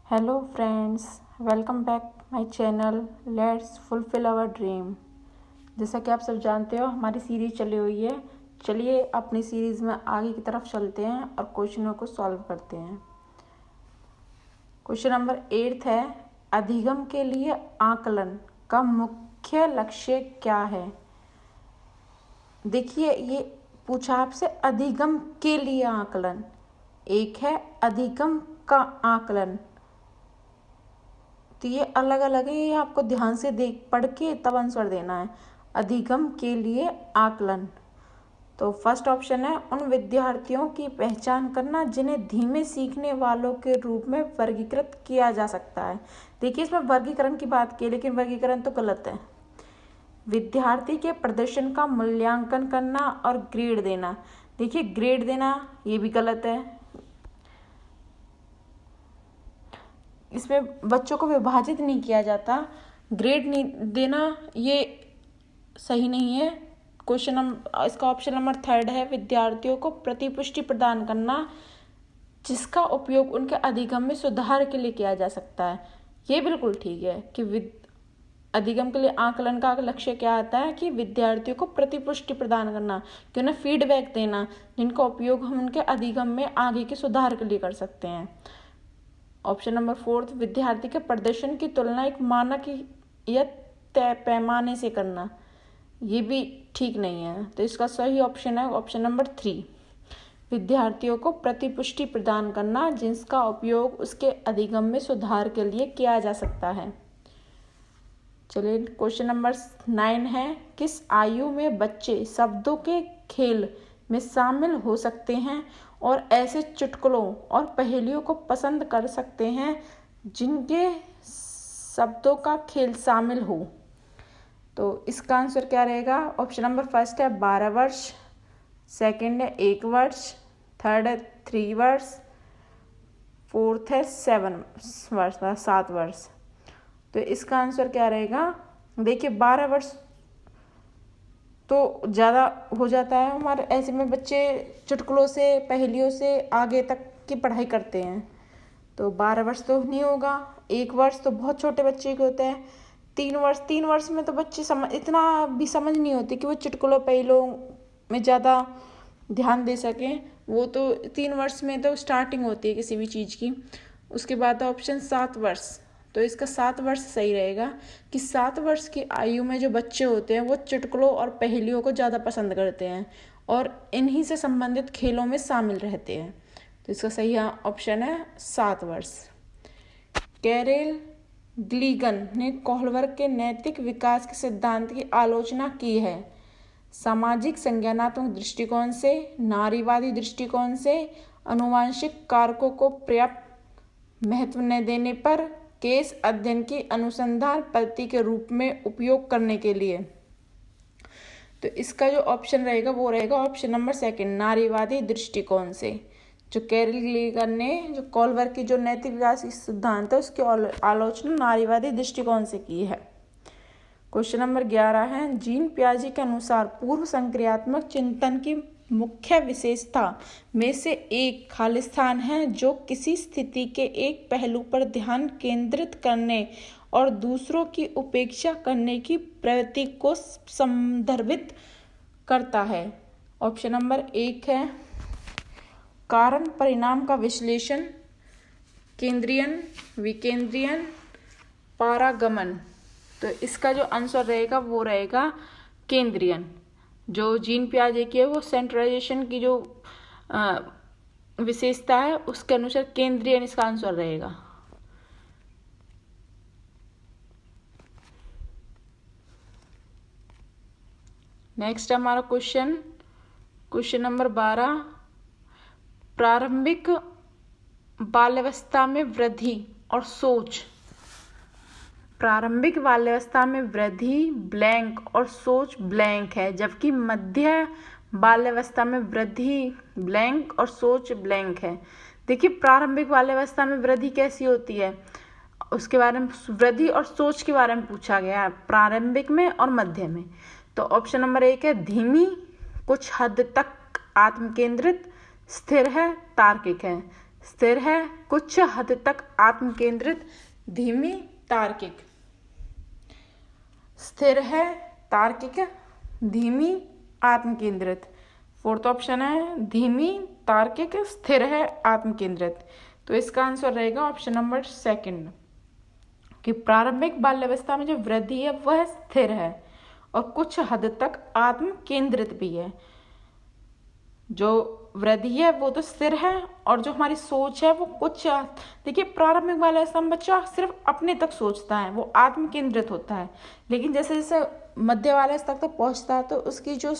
Hello friends, welcome back my channel. Let's fulfil our dream. जैसा कि आप सब जानते हो, हमारी सीरीज चली हुई है। चलिए अपनी सीरीज में आगे की तरफ चलते हैं और क्वेश्चनों को सॉल्व करते हैं। क्वेश्चन नंबर 8 है, अधिगम के लिए आकलन का मुख्य लक्ष्य क्या है। देखिए, ये पूछा आपसे अधिगम के लिए आकलन। एक है अधिगम का आकलन, तो ये अलग अलग है, ये आपको ध्यान से देख पढ़ के तब आंसर देना है। अधिगम के लिए आकलन, तो फर्स्ट ऑप्शन है उन विद्यार्थियों की पहचान करना जिन्हें धीमे सीखने वालों के रूप में वर्गीकृत किया जा सकता है। देखिए, इसमें वर्गीकरण की बात की, लेकिन वर्गीकरण तो गलत है। विद्यार्थी के प्रदर्शन का मूल्यांकन करना और ग्रेड देना। देखिए, ग्रेड देना ये भी गलत है। इसमें बच्चों को विभाजित नहीं किया जाता, ग्रेड नहीं देना ये सही नहीं है। इसका ऑप्शन नंबर 3 है, विद्यार्थियों को प्रतिपुष्टि प्रदान करना जिसका उपयोग उनके अधिगम में सुधार के लिए किया जा सकता है। ये बिल्कुल ठीक है कि अधिगम के लिए आकलन का लक्ष्य क्या आता है कि विद्यार्थियों को प्रतिपुष्टि प्रदान करना, कि उन्हें फीडबैक देना जिनका उपयोग हम उनके अधिगम में आगे के सुधार के लिए कर सकते हैं। ऑप्शन नंबर 4, विद्यार्थी के प्रदर्शन की तुलना एक मानक या तय पैमाने से करना, ये भी ठीक नहीं है। तो इसका सही ऑप्शन है ऑप्शन नंबर 3, विद्यार्थियों को प्रतिपुष्टि प्रदान करना जिसका उपयोग उसके अधिगम में सुधार के लिए किया जा सकता है। चलिए, क्वेश्चन नंबर 9 है, किस आयु में बच्चे शब्दों के खेल में शामिल हो सकते हैं और ऐसे चुटकुलों और पहेलियों को पसंद कर सकते हैं जिनके शब्दों का खेल शामिल हो। तो इसका आंसर क्या रहेगा। ऑप्शन नंबर 1 है 12 वर्ष, सेकंड है 1 वर्ष, थर्ड है 3 वर्ष, फोर्थ है 7 वर्ष। तो इसका आंसर क्या रहेगा। देखिए, 12 वर्ष तो ज़्यादा हो जाता है हमारे, ऐसे में बच्चे चुटकुलों से पहेलियों से आगे तक की पढ़ाई करते हैं। तो 12 वर्ष तो नहीं होगा। 1 वर्ष तो बहुत छोटे बच्चे के होते हैं। 3 वर्ष में तो बच्चे इतना भी समझ नहीं होती कि वो चुटकुलों पहेलियों में ज़्यादा ध्यान दे सकें। वो तो 3 वर्ष में तो स्टार्टिंग होती है किसी भी चीज़ की। उसके बाद ऑप्शन 7 वर्ष, तो इसका 7 वर्ष सही रहेगा कि 7 वर्ष की आयु में जो बच्चे होते हैं वो चुटकुलों और पहेलियों को ज़्यादा पसंद करते हैं और इन्हीं से संबंधित खेलों में शामिल रहते हैं। तो इसका सही ऑप्शन है 7 वर्ष। कैरेल ग्लीगन ने कोहलवर्ग के नैतिक विकास के सिद्धांत की आलोचना की है। सामाजिक संज्ञानात्मक दृष्टिकोण से, नारीवादी दृष्टिकोण से, आनुवंशिक कारकों को पर्याप्त महत्व न देने पर, केस अध्ययन की अनुसंधान पद्धति के रूप में उपयोग करने के लिए। तो इसका जो ऑप्शन रहेगा वो रहेगा ऑप्शन नंबर 2, नारीवादी दृष्टिकोण से। जो कैरल ग्लीगन ने जो कोहलवर्ग की जो नैतिक विकास सिद्धांत है उसकी आलोचना नारीवादी दृष्टिकोण से की है। क्वेश्चन नंबर 11 है, जीन पियाजे के अनुसार पूर्व संक्रियात्मक चिंतन की मुख्य विशेषता में से एक खालिस्तान है जो किसी स्थिति के एक पहलू पर ध्यान केंद्रित करने और दूसरों की उपेक्षा करने की प्रवृत्ति को संदर्भित करता है। ऑप्शन नंबर 1 है कारण परिणाम का विश्लेषण, केंद्रीयन, विकेंद्रीयन, पारागमन। तो इसका जो आंसर रहेगा वो रहेगा केंद्रीयन। जो जीन पियाजे की है वो सेंट्रलाइजेशन की जो विशेषता है उसके अनुसार केंद्रीयन इसका आंसर रहेगा। नेक्स्ट हमारा क्वेश्चन नंबर 12, प्रारंभिक बाल्यावस्था में वृद्धि और सोच। प्रारंभिक बाल्यावस्था में वृद्धि ब्लैंक और सोच ब्लैंक है, जबकि मध्य बाल्यावस्था में वृद्धि ब्लैंक और सोच ब्लैंक है। देखिए, प्रारंभिक बाल्यावस्था में वृद्धि कैसी होती है उसके बारे में, वृद्धि और सोच के बारे में पूछा गया है, प्रारंभिक में और मध्य में। तो ऑप्शन नंबर 1 है धीमी, कुछ हद तक आत्म केंद्रित, स्थिर है, तार्किक है। स्थिर है, कुछ हद तक आत्म केंद्रित, धीमी, तार्किक। स्थिर है, तार्किक, धीमी, आत्म केंद्रित। फोर्थ ऑप्शन है धीमी, तार्किक, स्थिर है, आत्म केंद्रित। तो इसका आंसर रहेगा ऑप्शन नंबर सेकंड कि प्रारंभिक बाल्यावस्था में जो वृद्धि है वह स्थिर है और कुछ हद तक आत्म केंद्रित भी है। जो वृद्धि है वो तो स्थिर है और जो हमारी सोच है वो कुछ, देखिए प्रारंभिक बाल्यावस्था में बच्चा सिर्फ अपने तक सोचता है, वो आत्म केंद्रित होता है। लेकिन जैसे जैसे मध्य बाल्यावस्था तक पहुंचता है तो उसकी जो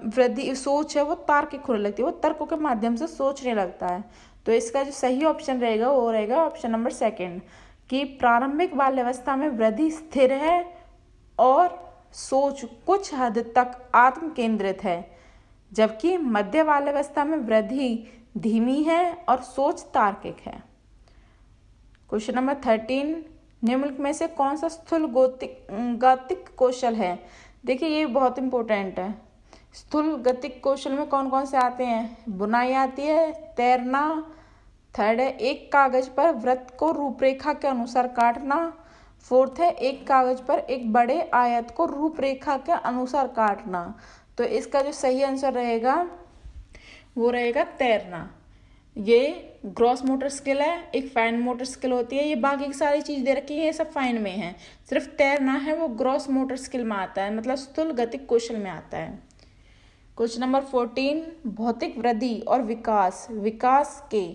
वृद्धि सोच है वो तार्किक होने लगती है, वो तर्कों के माध्यम से सोचने लगता है। तो इसका जो सही ऑप्शन रहेगा वो रहेगा ऑप्शन नंबर सेकंड कि प्रारंभिक बाल्यावस्था में वृद्धि स्थिर है और सोच कुछ हद तक आत्म केंद्रित है, जबकि मध्य बाल्यावस्था में वृद्धि धीमी है और सोच तार्किक है। क्वेश्चन नंबर 13, निम्नलिखित में से कौन सा स्थूल गतिक कौशल है? देखिए ये बहुत इंपॉर्टेंट है। स्थूल गतिक कौशल में कौन कौन से आते हैं? बुनाई आती है, तैरना, थर्ड है एक कागज पर वृत्त को रूपरेखा के अनुसार काटना, फोर्थ है एक कागज पर एक बड़े आयत को रूपरेखा के अनुसार काटना। तो इसका जो सही आंसर रहेगा वो रहेगा तैरना। ये ग्रॉस मोटर स्किल है, एक फाइन मोटर स्किल होती है। ये बाकी की सारी चीज दे रखी है, ये सब फाइन में है, सिर्फ तैरना है वो ग्रॉस मोटर स्किल में आता है, मतलब स्थूल गतिक कौशल में आता है। क्वेश्चन नंबर 14, भौतिक वृद्धि और विकास के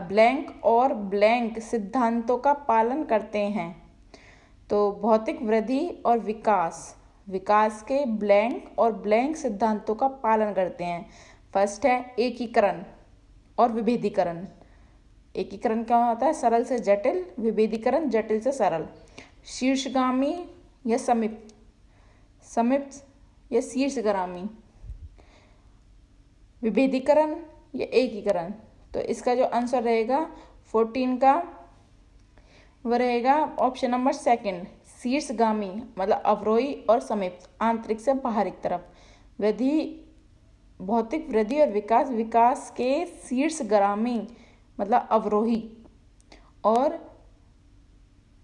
ब्लैंक और ब्लैंक सिद्धांतों का पालन करते हैं। तो भौतिक वृद्धि और विकास के ब्लैंक और ब्लैंक सिद्धांतों का पालन करते हैं। फर्स्ट है एकीकरण और विभेदीकरण। एकीकरण क्या होता है? सरल से जटिल, विभेदीकरण जटिल से सरल। शीर्षगामी या समीप या शीर्षगामी, विभेदीकरण या एकीकरण। तो इसका जो आंसर रहेगा 14 का वह रहेगा ऑप्शन नंबर सेकंड, शीर्षगामी, मतलब अवरोही और समीप, आंतरिक से बाहरी तरफ। भौतिक वृद्धि और विकास के शीर्षगामी मतलब अवरोही और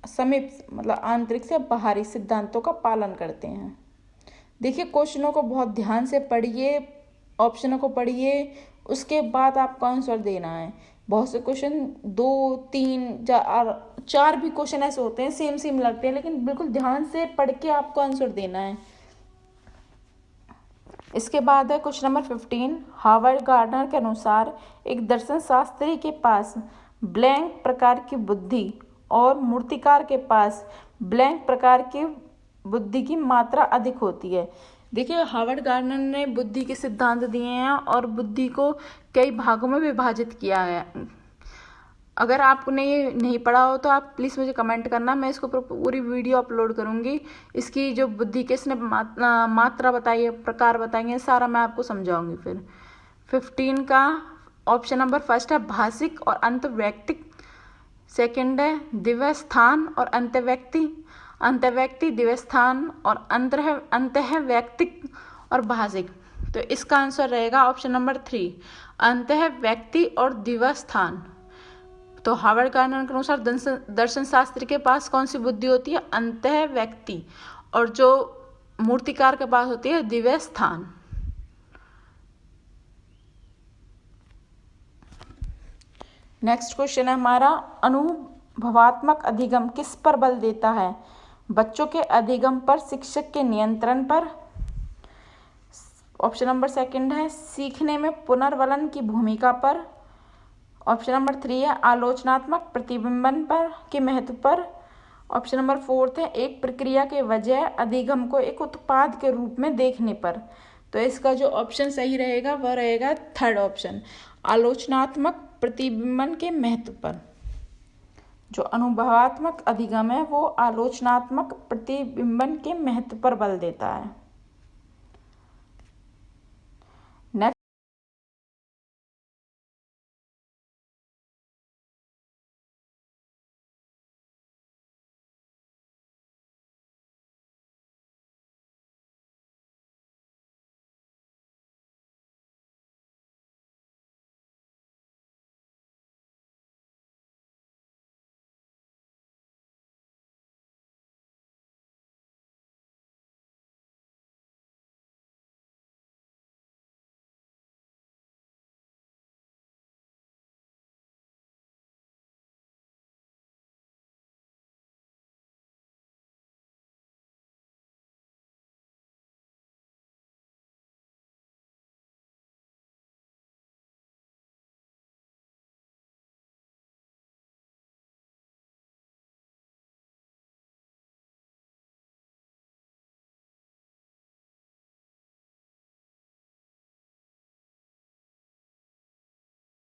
समीप मतलब आंतरिक से बाहरी सिद्धांतों का पालन करते हैं। देखिए क्वेश्चनों को बहुत ध्यान से पढ़िए, ऑप्शनों को पढ़िए, उसके बाद आपको आंसर देना है। बहुत से क्वेश्चन 2, 3, 4 भी क्वेश्चन ऐसे होते हैं सेम लगते हैं, लेकिन बिल्कुल ध्यान से पढ़ के आपको आंसर देना है। इसके बाद है क्वेश्चन नंबर 15, हावर्ड गार्डनर के अनुसार एक दर्शन शास्त्री के पास ब्लैंक प्रकार की बुद्धि और मूर्तिकार के पास ब्लैंक प्रकार की बुद्धि की मात्रा अधिक होती है। देखिए हावर्ड गार्डनर ने बुद्धि के सिद्धांत दिए हैं और बुद्धि को कई भागों में विभाजित किया है। अगर आपने ये नहीं पढ़ा हो तो आप प्लीज़ मुझे कमेंट करना, मैं इसको पूरी वीडियो अपलोड करूँगी। इसकी जो बुद्धि के इसने मात्रा बताई है, प्रकार बताएंगे, सारा मैं आपको समझाऊंगी। फिर 15 का ऑप्शन नंबर फर्स्ट है भाषिक और अंतर्वैयक्तिक, सेकंड है दिव्य स्थान और अंतर्व्यक्ति, दिव्य स्थान और अंतःवैयक्तिक और भाषिक। तो इसका आंसर रहेगा ऑप्शन नंबर 3, अंतःव्यक्ति और दिव्य स्थान। तो हावर्ड गार्डनर के अनुसार दर्शन शास्त्री के पास कौन सी बुद्धि होती है? अंतःव्यक्ति, और जो मूर्तिकार के पास होती है दिव्य स्थान। नेक्स्ट क्वेश्चन है हमारा, अनुभवात्मक अधिगम किस पर बल देता है? बच्चों के अधिगम पर, शिक्षक के नियंत्रण पर, ऑप्शन नंबर सेकंड है सीखने में पुनर्वलन की भूमिका पर, ऑप्शन नंबर 3 है आलोचनात्मक प्रतिबिंबन पर के महत्व पर, ऑप्शन नंबर 4 है एक प्रक्रिया के वजह अधिगम को एक उत्पाद के रूप में देखने पर। तो इसका जो ऑप्शन सही रहेगा वह रहेगा थर्ड ऑप्शन, आलोचनात्मक प्रतिबिंबन के महत्व पर। जो अनुभवात्मक अधिगम है वो आलोचनात्मक प्रतिबिंबन के महत्व पर बल देता है।